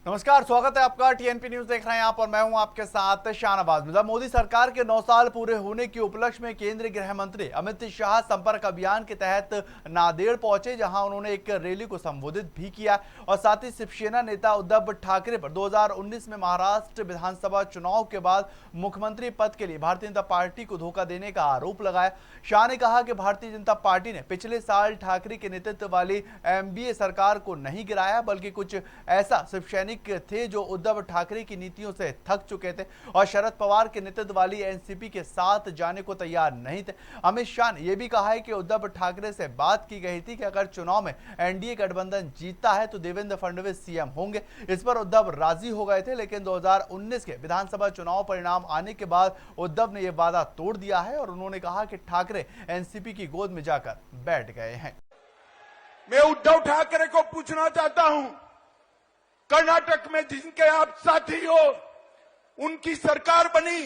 नमस्कार, स्वागत है आपका। टीएनपी न्यूज देख रहे हैं आप और मैं हूं आपके साथ शाहनवाज मिर्जा। मोदी सरकार के 9 साल पूरे होने के उपलक्ष्य में केंद्रीय गृह मंत्री अमित शाह संपर्क अभियान के तहत नांदेड़ पहुंचे, जहां उन्होंने एक रैली को संबोधित भी किया और साथ ही शिवसेना नेता उद्धव ठाकरे पर 2019 में महाराष्ट्र विधानसभा चुनाव के बाद मुख्यमंत्री पद के लिए भारतीय जनता पार्टी को धोखा देने का आरोप लगाया। शाह ने कहा कि भारतीय जनता पार्टी ने पिछले साल ठाकरे के नेतृत्व वाली एमबीए सरकार को नहीं गिराया, बल्कि कुछ ऐसा शिवसैनिक थे जो उद्धव ठाकरे की नीतियों से थक चुके थे और शरद पवार के नेतृत्व वाली एनसीपी के साथ जाने को तैयार नहीं थे। अमित शाह ने यह भी कहा है कि उद्धव ठाकरे से बात की गई थी कि अगर चुनाव में एनडीए गठबंधन जीतता है तो देवेंद्र फडणवीस सीएम होंगे। इस पर उद्धव राजी हो गए थे, लेकिन 2019 के विधानसभा चुनाव परिणाम आने के बाद उद्धव ने यह वादा तोड़ दिया है और उन्होंने कहा कि ठाकरे एनसीपी की गोद में जाकर बैठ गए हैं। मैं उद्धव ठाकरे को पूछना चाहता हूं, कर्नाटक में जिनके आप साथी हो, उनकी सरकार बनी,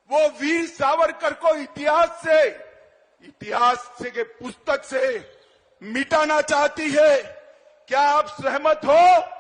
वो वीर सावरकर को इतिहास से के पुस्तक से मिटाना चाहती है। क्या आप सहमत हो?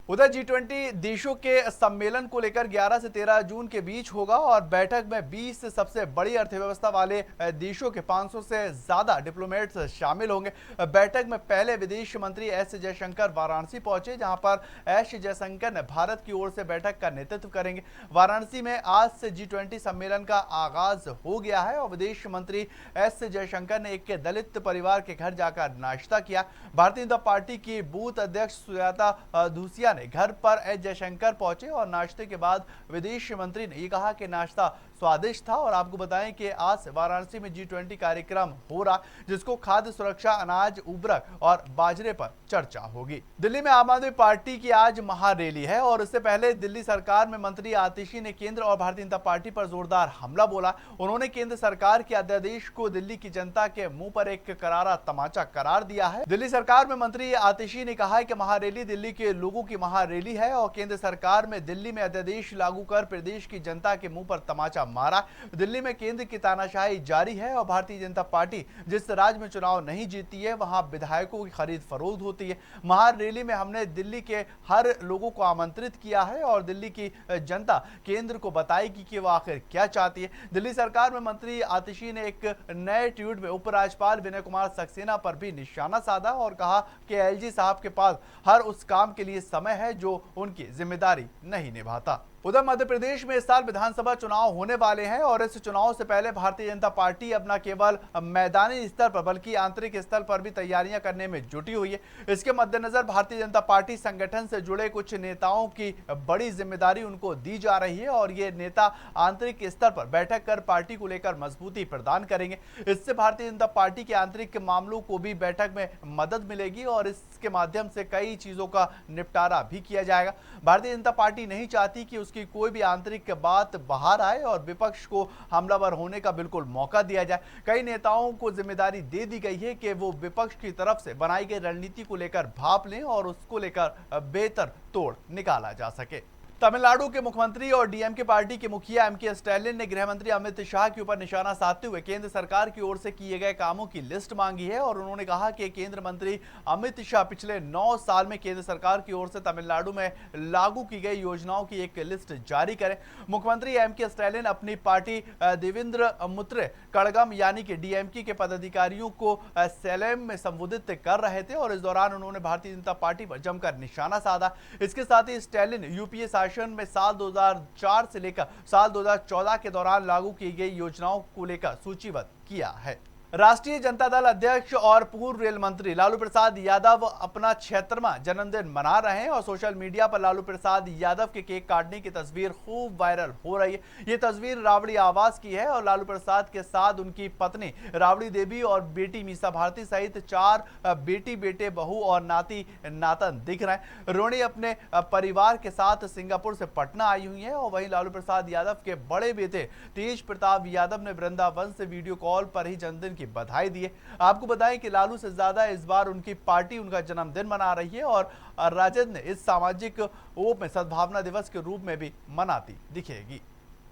उधर G20 देशों के सम्मेलन को लेकर 11 से 13 जून के बीच होगा और बैठक में 20 सबसे बड़ी अर्थव्यवस्था वाले देशों के 500 से ज्यादा डिप्लोमेट्स शामिल होंगे। बैठक में पहले विदेश मंत्री एस जयशंकर वाराणसी पहुंचे, जहां पर एस जयशंकर ने भारत की ओर से बैठक का नेतृत्व करेंगे। वाराणसी में आज से G20 सम्मेलन का आगाज हो गया है और विदेश मंत्री एस जयशंकर ने एक दलित परिवार के घर जाकर नाश्ता किया। भारतीय जनता पार्टी की बूथ अध्यक्ष सुजाता धूसिया घर पर एस जयशंकर पहुंचे और नाश्ते के बाद विदेश मंत्री ने यह कहा कि नाश्ता स्वादिष्ट था। और आपको बताएं कि आज से वाराणसी में G20 कार्यक्रम हो रहा, जिसको खाद्य सुरक्षा, अनाज, उर्वरक और बाजरे पर चर्चा होगी। दिल्ली में आम आदमी पार्टी की आज महारैली है और इससे पहले दिल्ली सरकार में मंत्री आतिशी ने केंद्र और भारतीय जनता पार्टी पर जोरदार हमला बोला। उन्होंने केंद्र सरकार के अध्यादेश को दिल्ली की जनता के मुंह पर एक करारा तमाचा करार दिया है। दिल्ली सरकार में मंत्री आतिशी ने कहा है कि महारैली दिल्ली के लोगों की महारैली है और केंद्र सरकार में दिल्ली में अध्यादेश लागू कर प्रदेश की जनता के मुंह पर तमाचा मारा। दिल्ली में केंद्र की तानाशाही जारी है और भारतीय जनता पार्टी जिस राज्य में चुनाव नहीं जीती है वहां विधायकों की खरीद फरोख्त होती है। महारैली में हमने दिल्ली के हर लोगों को आमंत्रित किया है और दिल्ली की जनता केंद्र को बताएगी कि वो आखिर क्या चाहती है। दिल्ली सरकार में मंत्री आतिशी ने एक नए ट्वीट में उपराज्यपाल विनय कुमार सक्सेना पर भी निशाना साधा और कहा कि एलजी साहब के पास हर उस काम के लिए समय है जो उनकी जिम्मेदारी नहीं निभाता। उधर मध्य प्रदेश में इस साल विधानसभा चुनाव होने वाले हैं और इस चुनाव से पहले भारतीय जनता पार्टी अपना केवल मैदानी स्तर पर बल्कि आंतरिक स्तर पर भी तैयारियां करने में जुटी हुई है। इसके मद्देनजर भारतीय जनता पार्टी संगठन से जुड़े कुछ नेताओं की बड़ी जिम्मेदारी उनको दी जा रही है और ये नेता आंतरिक स्तर पर बैठक कर पार्टी को लेकर मजबूती प्रदान करेंगे। इससे भारतीय जनता पार्टी के आंतरिक मामलों को भी बैठक में मदद मिलेगी और इसके माध्यम से कई चीजों का निपटारा भी किया जाएगा। भारतीय जनता पार्टी नहीं चाहती कि उसकी कोई भी आंतरिक बात बाहर आए और विपक्ष को हमलावर होने का बिल्कुल मौका दिया जाए। कई नेताओं को जिम्मेदारी दे दी गई है कि वो विपक्ष की तरफ से बनाई गई रणनीति को लेकर भाप लें और उसको लेकर बेहतर तोड़ निकाला जा सके। तमिलनाडु के मुख्यमंत्री और डीएमके पार्टी के मुखिया एमके स्टैलिन ने गृह मंत्री अमित शाह के ऊपर निशाना साधते हुए केंद्र सरकार की ओर से किए गए कामों की लिस्ट मांगी है और उन्होंने कहा कि केंद्र मंत्री अमित शाह पिछले 9 साल में केंद्र सरकार की ओर से तमिलनाडु में लागू की गई योजनाओं की एक लिस्ट जारी करें। मुख्यमंत्री एमके स्टैलिन अपनी पार्टी देवेंद्र मुत्रे कड़गम यानी कि डीएमके के पदाधिकारियों को सेलेम में संबोधित कर रहे थे और इस दौरान उन्होंने भारतीय जनता पार्टी पर जमकर निशाना साधा। इसके साथ ही स्टैलिन यूपीए में साल 2004 से लेकर साल 2014 के दौरान लागू की गई योजनाओं को लेकर सूचीबद्ध किया है। राष्ट्रीय जनता दल अध्यक्ष और पूर्व रेल मंत्री लालू प्रसाद यादव अपना 76वां जन्मदिन मना रहे हैं और सोशल मीडिया पर लालू प्रसाद यादव के केक काटने की तस्वीर खूब वायरल हो रही है। ये तस्वीर राबड़ी आवास की है और लालू प्रसाद के साथ उनकी पत्नी राबड़ी देवी और बेटी मीसा भारती सहित 4 बेटी, बेटे, बहू और नाती नातन दिख रहे हैं। रोनी अपने परिवार के साथ सिंगापुर से पटना आई हुई है और वहीं लालू प्रसाद यादव के बड़े बेटे तेज प्रताप यादव ने वृंदावन से वीडियो कॉल पर ही जन्मदिन की बधाई दी है। आपको बताएं कि लालू से ज्यादा इस बार उनकी पार्टी उनका जन्मदिन मना रही है और राजद ने इस सामाजिक ओप में सद्भावना दिवस के रूप में भी मनाती दिखेगी।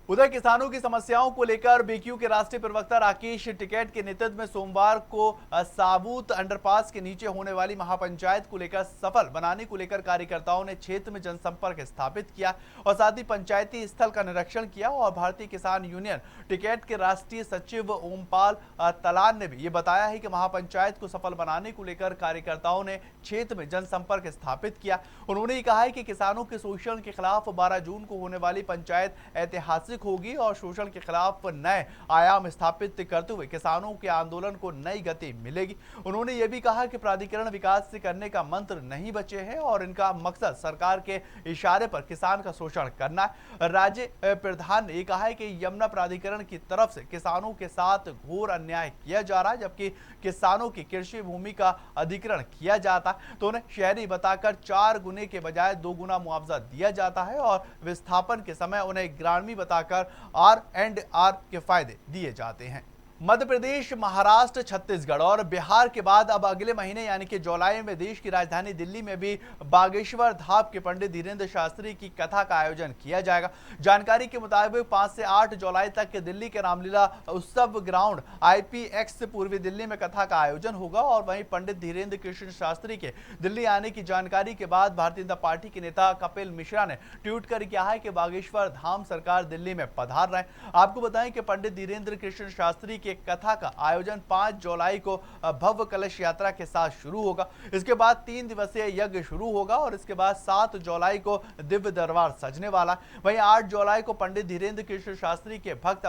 उधर किसानों की समस्याओं को लेकर बीक्यू के राष्ट्रीय प्रवक्ता राकेश टिकैत के नेतृत्व में सोमवार को साबूत अंडरपास के नीचे होने वाली महापंचायत को लेकर सफल बनाने को लेकर कार्यकर्ताओं ने क्षेत्र में जनसंपर्क स्थापित किया और साथ ही पंचायती स्थल का निरीक्षण किया। और भारतीय किसान यूनियन टिकैत के राष्ट्रीय सचिव ओमपाल तलान ने भी ये बताया है कि महापंचायत को सफल बनाने को लेकर कार्यकर्ताओं ने क्षेत्र में जनसंपर्क स्थापित किया। उन्होंने कहा है कि किसानों के शोषण के खिलाफ 12 जून को होने वाली पंचायत ऐतिहासिक होगी और शोषण के खिलाफ नए आयाम स्थापित करते हुए किसानों के आंदोलन को नई गति मिलेगी। उन्होंने यह भी कहा कि प्राधिकरण विकास से करने का मंत्र नहीं बचे हैं और इनका मकसद सरकार के इशारे पर किसान का शोषण करना है। राज्य प्रधान ने कहा है कि यमुना प्राधिकरण की तरफ से किसानों के साथ घोर अन्याय किया जा रहा है, जबकि किसानों की कृषि भूमि का अधिग्रहण किया जाता है तो उन्हें शहरी बताकर 4 गुने के बजाय 2 गुना मुआवजा दिया जाता है और विस्थापन के समय उन्हें ग्रामीण बताकर R&R के फायदे दिए जाते हैं। मध्य प्रदेश, महाराष्ट्र, छत्तीसगढ़ और बिहार के बाद अब अगले महीने यानी कि जुलाई में देश की राजधानी दिल्ली में भी बागेश्वर धाम के पंडित धीरेन्द्र शास्त्री की कथा का आयोजन किया जाएगा। जानकारी के मुताबिक 5 से 8 जुलाई तक के दिल्ली के रामलीला उत्सव ग्राउंड IPX पूर्वी दिल्ली में कथा का आयोजन होगा। और वहीं पंडित धीरेन्द्र कृष्ण शास्त्री के दिल्ली आने की जानकारी के बाद भारतीय जनता पार्टी के नेता कपिल मिश्रा ने ट्वीट कर कहा है कि बागेश्वर धाम सरकार दिल्ली में पधार रहे हैं। आपको बताएं कि पंडित धीरेन्द्र कृष्ण शास्त्री के कथा का आयोजन 5 जुलाई को भव्य कलश यात्रा के साथ शुरू होगा। इसके बाद 3 दिवसीय यज्ञ शुरू होगा और इसके बाद 7 जुलाई को दिव्य दरबार सजने वाला। वहीं 8 जुलाई को पंडित धीरेन्द्र कृष्ण शास्त्री के भक्त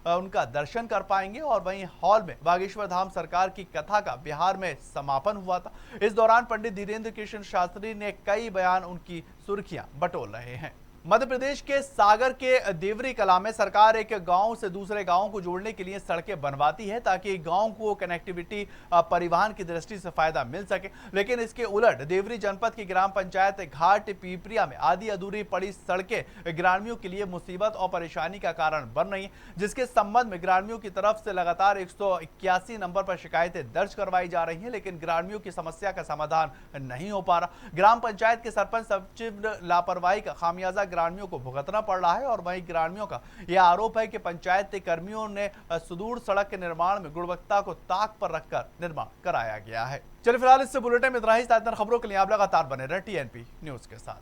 उनका दर्शन कर पाएंगे। और वहीं हॉल में बागेश्वर धाम सरकार की कथा का बिहार में समापन हुआ था। इस दौरान पंडित धीरेन्द्र कृष्ण शास्त्री ने कई बयान उनकी सुर्खियां बटोर रहे हैं। मध्य प्रदेश के सागर के देवरी कला में सरकार एक गांव से दूसरे गांव को जोड़ने के लिए सड़कें बनवाती है ताकि गांव को कनेक्टिविटी परिवहन की दृष्टि से फायदा मिल सके। लेकिन इसके उलट देवरी जनपद की ग्राम पंचायत घाट पीपरिया में आधी अधूरी पड़ी सड़कें ग्रामीणों के लिए मुसीबत और परेशानी का कारण बन रही है, जिसके संबंध में ग्रामीणों की तरफ से लगातार 181 नंबर पर शिकायतें दर्ज करवाई जा रही हैं, लेकिन ग्रामीणों की समस्या का समाधान नहीं हो पा रहा। ग्राम पंचायत के सरपंच सचिव लापरवाही का खामियाजा ग्रामीणों को भुगतना पड़ रहा है। और वहीं ग्रामीणों का यह आरोप है कि पंचायत कर्मियों ने सुदूर सड़क के निर्माण में गुणवत्ता को ताक पर रखकर निर्माण कराया गया है। चलिए फिलहाल इस बुलेटिन में इतना ही। खबरों के लिए आप लगातार बने रहें TNP न्यूज के साथ।